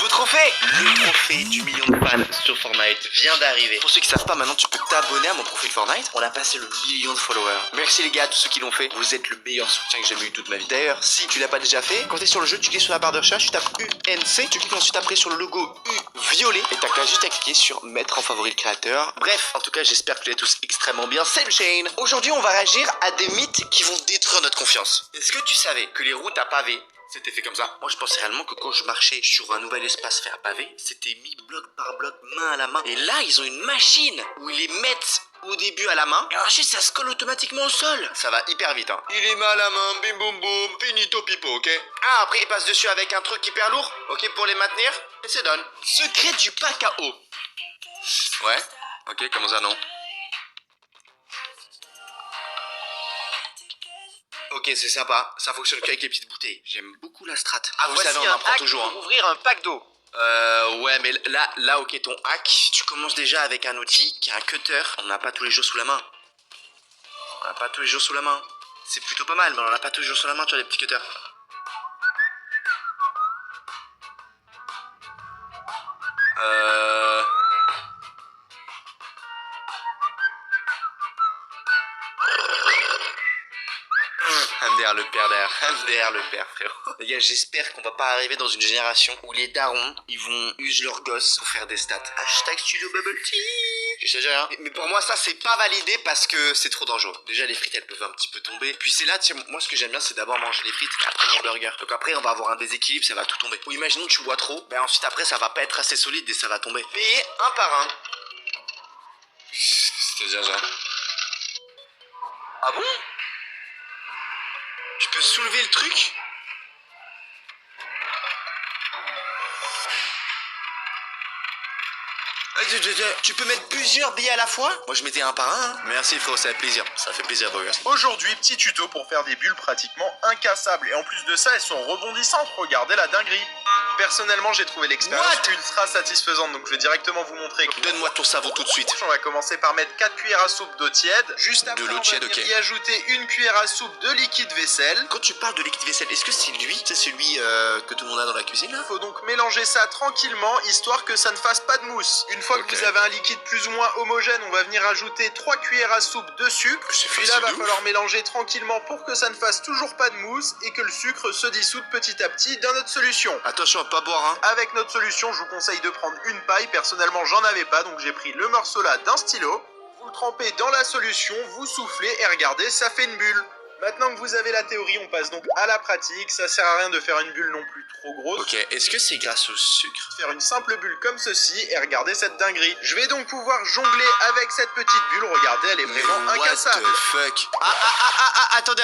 trophée. Le trophée du million de fans sur Fortnite vient d'arriver. Pour ceux qui savent pas, maintenant tu peux t'abonner à mon profil Fortnite. On a passé le million de followers. Merci les gars, tous ceux qui l'ont fait. Vous êtes le meilleur soutien que j'ai jamais eu toute ma vie. D'ailleurs, si tu l'as pas déjà fait, quand t'es sur le jeu, tu cliques sur la barre de recherche, tu tapes UNC, tu cliques ensuite après sur le logo U violet et t'as qu'à juste à cliquer sur mettre en favori le créateur. Bref, en tout cas, j'espère que vous êtes tous extrêmement bien. C'est le Shane. Aujourd'hui, on va réagir à des mythes qui vont détruire notre confiance. Est-ce que tu savais que les routes à pavés c'était fait comme ça? Moi je pensais réellement que quand je marchais sur un nouvel espace fait à pavé, c'était mis bloc par bloc, main à la main. Et là ils ont une machine où ils les mettent au début à la main et ensuite ça se colle automatiquement au sol. Ça va hyper vite hein. Il est mis à la main, bim boum boum, finito pipo, ok? Ah après il passe dessus avec un truc hyper lourd, ok, pour les maintenir, et c'est done. Secret du pack à eau. Ouais, ok, comment ça non? Ok, c'est sympa, ça fonctionne qu'avec les petites bouteilles. J'aime beaucoup la strat. Ah, vous savez, on en prend toujours. Pour ouvrir un pack d'eau. Ouais, mais là, ok, ton hack, tu commences déjà avec un outil qui est un cutter. On n'a pas tous les jours sous la main. On n'a pas tous les jours sous la main. C'est plutôt pas mal, mais on n'a pas tous les jours sous la main, tu vois, les petits cutters. MDR le père derrière, MDR le père frérot. Les gars, j'espère qu'on va pas arriver dans une génération où les darons, ils vont user leurs gosses pour faire des stats. Hashtag studio bubble tea. Je sais rien. Mais pour moi ça c'est pas validé parce que c'est trop dangereux. Déjà les frites elles peuvent un petit peu tomber. Puis c'est là, tiens, moi ce que j'aime bien c'est d'abord manger les frites et après mon burger. Donc après on va avoir un déséquilibre, ça va tout tomber. Ou imaginons que tu bois trop, ben ensuite après ça va pas être assez solide et ça va tomber. Mais un par un. C'était déjà ça. Ah bon? Tu peux soulever le truc? Tu peux mettre plusieurs billets à la fois? Moi je mettais un par un. Hein. Merci frérot, ça fait plaisir. Ça fait plaisir de regarder. Aujourd'hui, petit tuto pour faire des bulles pratiquement incassables. Et en plus de ça, elles sont rebondissantes. Regardez la dinguerie. Personnellement, j'ai trouvé l'expérience ultra satisfaisante. Donc je vais directement vous montrer. Donne-moi ton cerveau tout de suite. On va commencer par mettre 4 cuillères à soupe d'eau tiède. Juste après, de l'eau tiède, ok. Y ajouter une cuillère à soupe de liquide vaisselle. Quand tu parles de liquide vaisselle, est-ce que c'est lui? C'est celui que tout le monde a dans la cuisine là? Faut donc mélanger ça tranquillement, histoire que ça ne fasse pas de mousse. Une fois que vous avez un liquide plus ou moins homogène, on va venir ajouter 3 cuillères à soupe de sucre. Puis là, va falloir mélanger tranquillement pour que ça ne fasse toujours pas de mousse et que le sucre se dissoude petit à petit dans notre solution. Attention à pas boire, hein. Avec notre solution, je vous conseille de prendre une paille. Personnellement, j'en avais pas, donc j'ai pris le morceau là d'un stylo. Vous le trempez dans la solution, vous soufflez et regardez, ça fait une bulle. Maintenant que vous avez la théorie, on passe donc à la pratique. Ça sert à rien de faire une bulle non plus trop grosse. Ok, est-ce que c'est grâce au sucre? Faire une simple bulle comme ceci et regardez cette dinguerie. Je vais donc pouvoir jongler avec cette petite bulle. Regardez, elle est vraiment incassable. What the fuck? Attendez.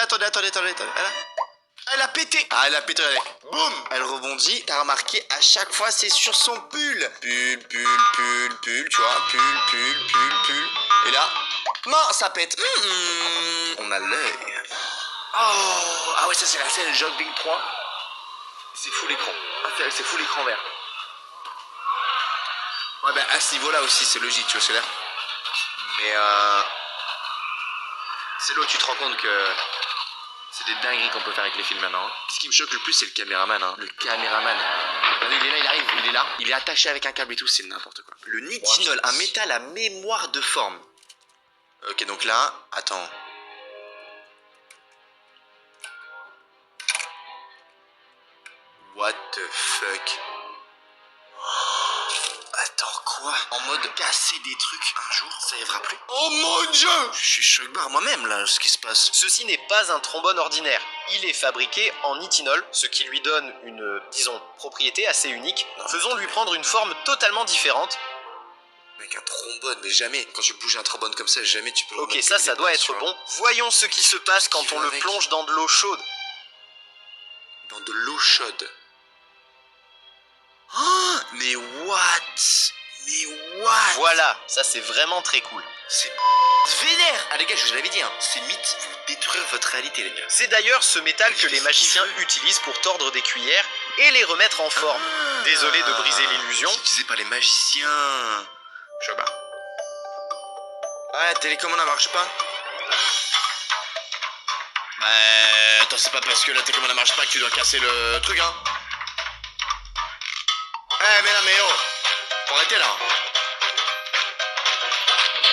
Elle a pété. Ah, elle a pété, allez. Boum. Elle rebondit. T'as remarqué, à chaque fois, c'est sur son pull. Pull, tu vois. Pull. Et là, non, ça pète. On a l'œil. Oh, ah ouais, ça c'est la scène Jogging 3. C'est full écran. Ah, c'est full écran vert. Ouais, ben à ce niveau-là aussi, c'est logique, tu vois, c'est là. Mais c'est là où tu te rends compte que c'est des dingueries qu'on peut faire avec les films maintenant. Hein. Ce qui me choque le plus, c'est le caméraman. Hein. Le caméraman. Regardez, il est là, il arrive, il est là. Il est attaché avec un câble et tout, c'est n'importe quoi. Le nitinol, un métal à mémoire de forme. Ok, donc là, attends. What the fuck? Attends, quoi? En mode casser des trucs un jour, ça arrivera plus? Oh mon dieu! Je suis choc barre moi-même là, ce qui se passe. Ceci n'est pas un trombone ordinaire. Il est fabriqué en nitinol, ce qui lui donne une, disons, propriété assez unique. Faisons-lui prendre une forme totalement différente. Mec, un trombone, mais jamais. Quand tu bouges un trombone comme ça, jamais tu peux... Ok, ça doit être bon. Voyons ce qui se passe quand on le plonge dans de l'eau chaude. Dans de l'eau chaude. Oh, mais what? Voilà, ça c'est vraiment très cool. C'est vénère. Ah les gars, je vous l'avais dit, hein, ces mythes vont détruire votre réalité les gars. C'est d'ailleurs ce métal que les magiciens utilisent pour tordre des cuillères et les remettre en forme. Désolé de briser l'illusion. C'est utilisé par les magiciens. Je sais pas. Ouais, la télécommande ne marche pas. Bah, attends, c'est pas parce que la télécommande ne marche pas que tu dois casser le truc, hein. Eh mais non mais oh, faut arrêter là.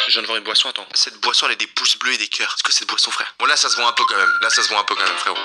Je viens de voir une boisson, attends. Cette boisson elle a des pouces bleus et des cœurs. C'est quoi cette boisson frère? Bon là ça se voit un peu quand même. Là ça se voit un peu quand même frérot.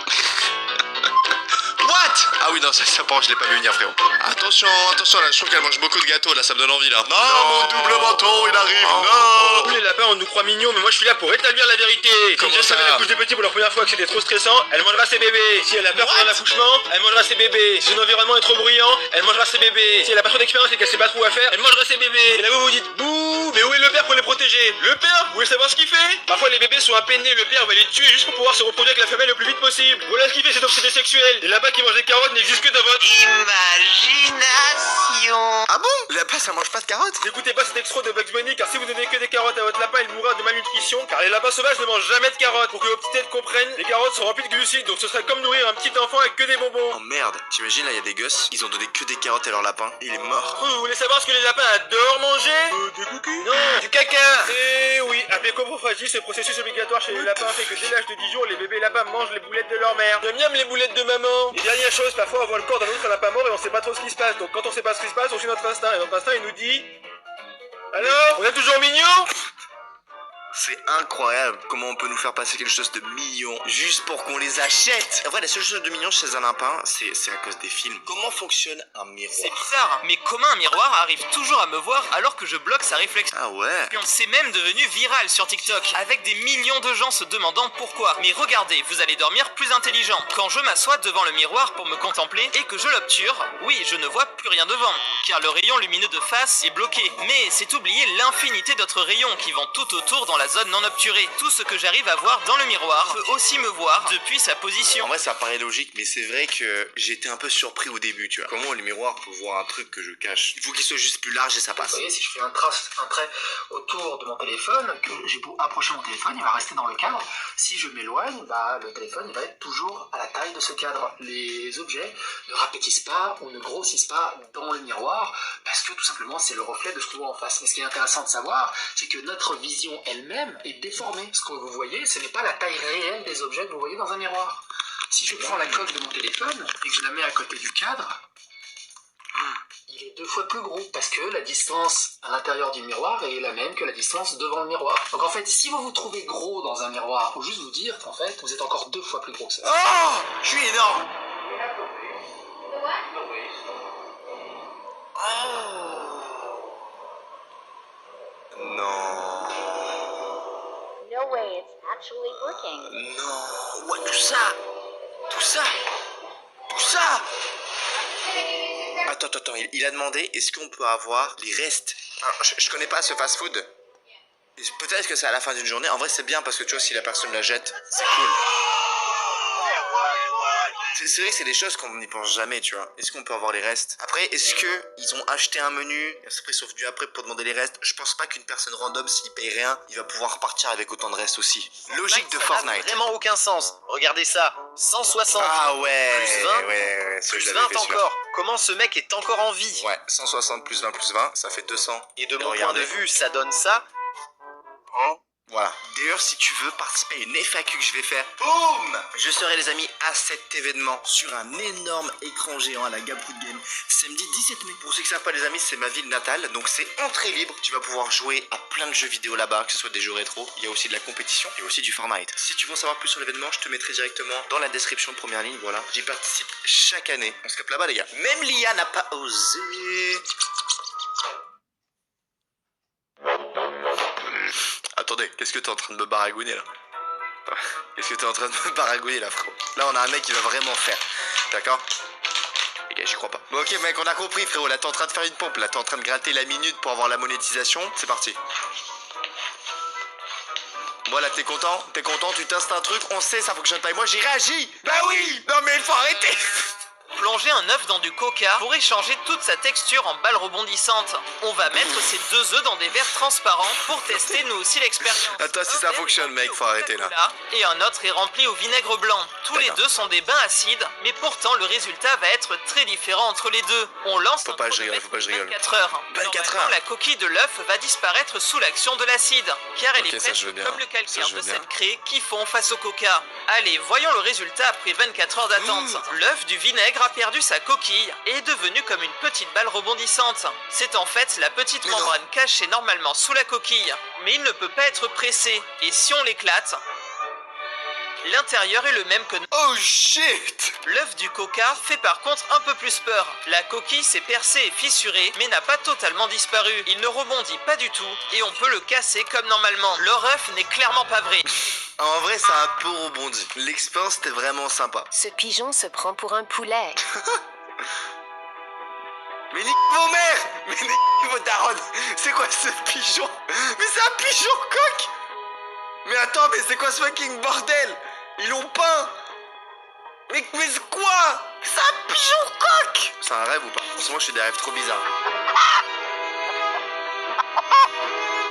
What? Ah oui non ça par contre je l'ai pas vu venir frérot. Attention, attention là, je trouve qu'elle mange beaucoup de gâteaux là, ça me donne envie là. Non, mon double menton il arrive, non. Tous les lapins on nous croit mignons mais moi je suis là pour établir la vérité. Comment si ça? elle accouche des petits pour la première fois que c'était trop stressant, elle mangera ses bébés. Si elle a peur pendant l'accouchement, elle mangera ses bébés. Si son environnement est trop bruyant, elle mangera ses bébés. Si elle a pas trop d'expérience et qu'elle sait pas trop quoi faire, elle mangera ses bébés. Et là vous vous dites bouh, mais où est le père pour les protéger? Le père, vous voulez savoir ce qu'il fait? Parfois les bébés sont à peine nés, le père va les tuer juste pour pouvoir se reproduire avec la femelle le plus vite possible. Voilà ce qu'il fait cet obsédé sexuel. Les lapins qui mangent des carottes n'existent que dans votre imagination. Ah bon? Le lapin ça mange pas de carottes? N'écoutez pas cet extrait de Bugs Bunny car si vous donnez que des carottes à votre lapin, il mourra de malnutrition car les lapins sauvages ne mangent jamais de carottes. Pour que vos petites têtes comprennent, les carottes sont remplies de glucides donc ce serait comme nourrir un petit enfant avec que des bonbons. Oh merde, t'imagines là y a des gosses, ils ont donné que des carottes à leur lapin et il est mort. Vous voulez savoir ce que les lapins adorent manger? Des cookies? Non, du caca. Et oui, appelé coprophagie, ce processus obligatoire chez les lapins fait que dès l'âge de 10 jours, les bébés lapins mangent les boulettes de leur mère. Miam miam les boulettes de maman. Et dernière chose, parfois on voit le corps d'un autre lapin mort et on sait pas trop ce qui se passe. Donc quand on sait pas ce qui se passe, on suit notre instinct et notre instinct il nous dit alors, on est toujours mignon? C'est incroyable comment on peut nous faire passer quelque chose de mignon juste pour qu'on les achète. En vrai, la seule chose de mignon chez un lapin, c'est à cause des films. Comment fonctionne un miroir? C'est bizarre, hein. Mais comment un miroir arrive toujours à me voir alors que je bloque sa réflexion? Ah ouais. C'est même devenu viral sur TikTok, avec des millions de gens se demandant pourquoi. Mais regardez, vous allez dormir plus intelligent. Quand je m'assois devant le miroir pour me contempler et que je l'obture, oui, je ne vois plus rien devant, car le rayon lumineux de face est bloqué. Mais c'est oublier l'infinité d'autres rayons qui vont tout autour dans la zone non obturée. Tout ce que j'arrive à voir dans le miroir peut aussi me voir depuis sa position. En vrai, ça paraît logique, mais c'est vrai que j'étais un peu surpris au début, tu vois. Comment le miroir peut voir un truc que je cache? Il faut qu'il soit juste plus large et ça passe. Vous voyez, si je fais un trait autour de mon téléphone, que j'ai beau approcher mon téléphone, il va rester dans le cadre. Si je m'éloigne, le téléphone il va être toujours à la taille de ce cadre. Les objets ne rapétissent pas ou ne grossissent pas dans le miroir parce que tout simplement c'est le reflet de ce qu'on voit en face. Mais ce qui est intéressant de savoir, c'est que notre vision elle-même est déformée. Ce que vous voyez, ce n'est pas la taille réelle des objets que vous voyez dans un miroir. Si je prends la coque de mon téléphone et que je la mets à côté du cadre, il est 2 fois plus gros parce que la distance à l'intérieur du miroir est la même que la distance devant le miroir. Donc en fait, si vous vous trouvez gros dans un miroir, faut juste vous dire qu'en fait, vous êtes encore 2 fois plus gros que ça. Oh, je suis énorme. Non. No way, it's actually working. Non. Ouais, tout ça. Tout ça. Tout ça. Attends, il a demandé est-ce qu'on peut avoir les restes. Alors, je connais pas ce fast-food. Peut-être que c'est à la fin d'une journée. En vrai, c'est bien parce que tu vois, si la personne la jette, c'est cool. C'est vrai que c'est des choses qu'on n'y pense jamais, tu vois. Est-ce qu'on peut avoir les restes? Après, est-ce que ils ont acheté un menu et après ils sont venus après pour demander les restes? Je pense pas qu'une personne random, s'il paye rien, il va pouvoir repartir avec autant de restes aussi. Logique de Ça n'a Fortnite. vraiment aucun sens. Regardez ça, 160 Ah ouais. plus 20, ouais, plus je 20 l'avais fait, celui-là. encore. Comment ce mec est encore en vie? Ouais, 160 plus 20 plus 20, ça fait 200. Et de mon point regardez. de vue, ça donne ça. Voilà. D'ailleurs, si tu veux participer à une FAQ que je vais faire, boum, je serai les amis à cet événement sur un énorme écran géant à la Gabrout Game samedi 17 mai. Pour ceux qui savent pas les amis, c'est ma ville natale, donc c'est entrée libre. Tu vas pouvoir jouer à plein de jeux vidéo là-bas, que ce soit des jeux rétro. Il y a aussi de la compétition et aussi du Fortnite. Si tu veux en savoir plus sur l'événement, je te mettrai directement dans la description de première ligne. Voilà, j'y participe chaque année. On se capte là-bas les gars. Même Lia n'a pas osé. Attendez, qu'est-ce que t'es en train de me baragouiner là? Qu'est-ce que t'es en train de me baragouiner là, frérot? Là, on a un mec qui va vraiment faire. D'accord? Les gars, j'y crois pas. Bon, ok, mec, on a compris, frérot. Là, t'es en train de faire une pompe. Là, t'es en train de gratter la minute pour avoir la monétisation. C'est parti. Voilà, t'es content? T'es content? Tu testes un truc? On sait, ça fonctionne pas. Et moi, j'ai réagi! Bah oui! Non, mais il faut arrêter! Plonger un œuf dans du coca pour échanger toute sa texture en balles rebondissantes. On va mettre ces 2 œufs dans des verres transparents pour tester nous aussi l'expérience. Attends, si ça fonctionne, mec, faut arrêter là. Et un autre est rempli au vinaigre blanc. Tous les 2 sont des bains acides, mais pourtant le résultat va être très différent entre les 2. On lance Faut pas que je rigole, faut pas que je rigole. 24 heures. 24 Normalement, heures. la coquille de l'œuf va disparaître sous l'action de l'acide, car elle Ok, est ça, je presque veux bien. comme le Ça, calcaire je veux de bien. cette craie qui fond face au coca. Allez, voyons le résultat après 24 heures d'attente. L'œuf du vinaigre a perdu sa coquille et est devenu comme une petite balle rebondissante. C'est en fait la petite membrane cachée normalement sous la coquille. Mais il ne peut pas être pressé. Et si on l'éclate, l'intérieur est le même que... Oh shit! L'œuf du coca fait par contre un peu plus peur. La coquille s'est percée et fissurée, mais n'a pas totalement disparu. Il ne rebondit pas du tout, et on peut le casser comme normalement. Leur œuf n'est clairement pas vrai. En vrai, ça a un peu rebondi. L'expérience était vraiment sympa. Ce pigeon se prend pour un poulet. Mais nique vos mères! Mais nique vos darons! C'est quoi ce pigeon? Mais c'est un pigeon coq! Mais attends, mais c'est quoi ce fucking bordel? Ils l'ont peint! Mais c'est quoi? C'est un pigeon coq! C'est un rêve ou pas? En ce moment, je fais des rêves trop bizarres.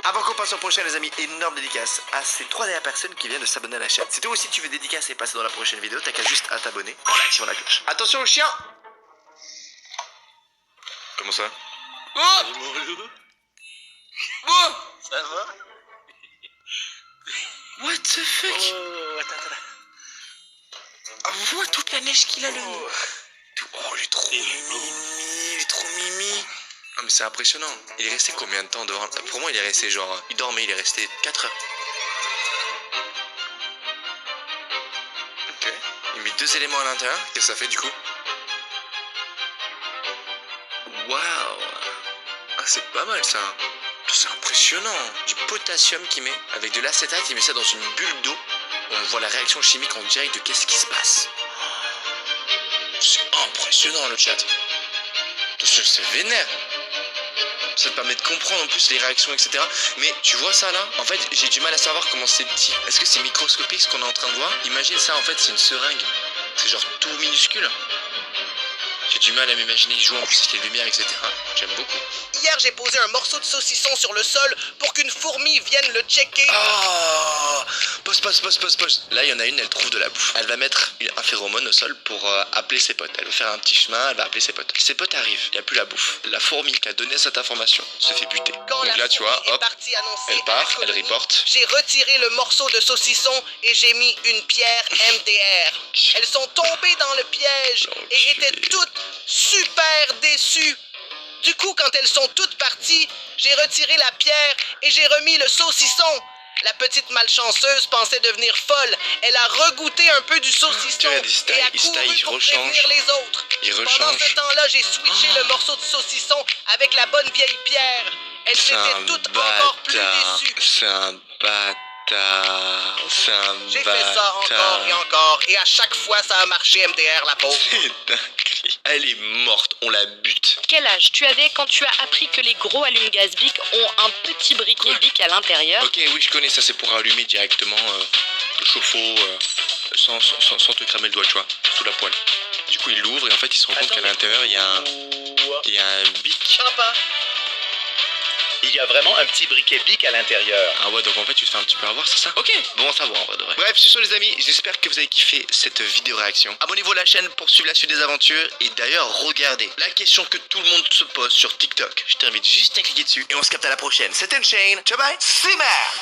Avant qu'on passe au prochain, les amis, énorme dédicace à ces 3 dernières personnes qui viennent de s'abonner à la chaîne. Si toi aussi tu veux dédicacer et passer dans la prochaine vidéo, t'as qu'à juste à t'abonner en activant la cloche. Attention au chien! Comment ça? Oh! Oh! Ça va? What the fuck? Oh, attends. Ah, vois toute la neige qu'il a le nez. Oh, il est trop mimi, il est trop mimi. Ah mais c'est impressionnant. Il est resté combien de temps dehors? Pour moi il est resté genre... Il dormait, il est resté 4 heures. Ok. Il met 2 éléments à l'intérieur. Qu'est-ce que ça fait du coup? Waouh. Ah c'est pas mal ça. C'est impressionnant. Du potassium qu'il met avec de l'acétate. Il met ça dans une bulle d'eau. On voit la réaction chimique en direct de qu'est-ce qui se passe. C'est impressionnant le chat. C'est vénère. Ça te permet de comprendre en plus les réactions, etc. Mais tu vois ça là? En fait, j'ai du mal à savoir comment c'est petit. Est-ce que c'est microscopique ce qu'on est en train de voir? Imagine ça, en fait, c'est une seringue. C'est genre tout minuscule. J'ai du mal à m'imaginer qu'il joue en plus avec les lumières, etc. J'aime beaucoup. Hier, j'ai posé un morceau de saucisson sur le sol pour qu'une fourmi vienne le checker. Oh! Pause. Là, il y en a une, elle trouve de la bouffe. Elle va mettre un phéromone au sol pour appeler ses potes. Elle va faire un petit chemin, elle va appeler ses potes. Ses potes arrivent, il n'y a plus la bouffe. La fourmi qui a donné cette information se fait buter. Quand Donc là, tu vois, hop, elle part, elle reporte. J'ai retiré le morceau de saucisson et j'ai mis une pierre MDR. Elles sont tombées dans le piège et étaient toutes super déçues. Du coup, quand elles sont toutes parties, j'ai retiré la pierre et j'ai remis le saucisson. La petite malchanceuse pensait devenir folle. Elle a regoûté un peu du saucisson et a couru pour prévenir les autres. Pendant ce temps-là, j'ai switché le morceau de saucisson avec la bonne vieille pierre. Elles étaient toutes encore plus déçues. C'est un bâtard. J'ai fait ça encore et à chaque fois ça a marché MDR la pauvre. C'est dinguerie. Elle est morte, on la bute. Quel âge tu avais quand tu as appris que les gros allume-gaz Bic ont un petit briquet Bic à l'intérieur? Ok, oui, je connais ça, c'est pour allumer directement le chauffe-eau sans te cramer le doigt, tu vois, sous la poêle. Du coup, il l'ouvre et en fait, il se rend compte qu'à l'intérieur, il y a un Bic. Papa. Il y a vraiment un petit briquet Bic à l'intérieur. Ah ouais, donc en fait tu te fais un petit peu avoir, c'est ça? Ok, bon, ça va en vrai de vrai. Bref, sur ce les amis, j'espère que vous avez kiffé cette vidéo réaction. Abonnez-vous à la chaîne pour suivre la suite des aventures. Et d'ailleurs, regardez, la question que tout le monde se pose sur TikTok. Je t'invite juste à cliquer dessus. Et on se capte à la prochaine. C'était Unchained. Ciao bye, c'est Mère.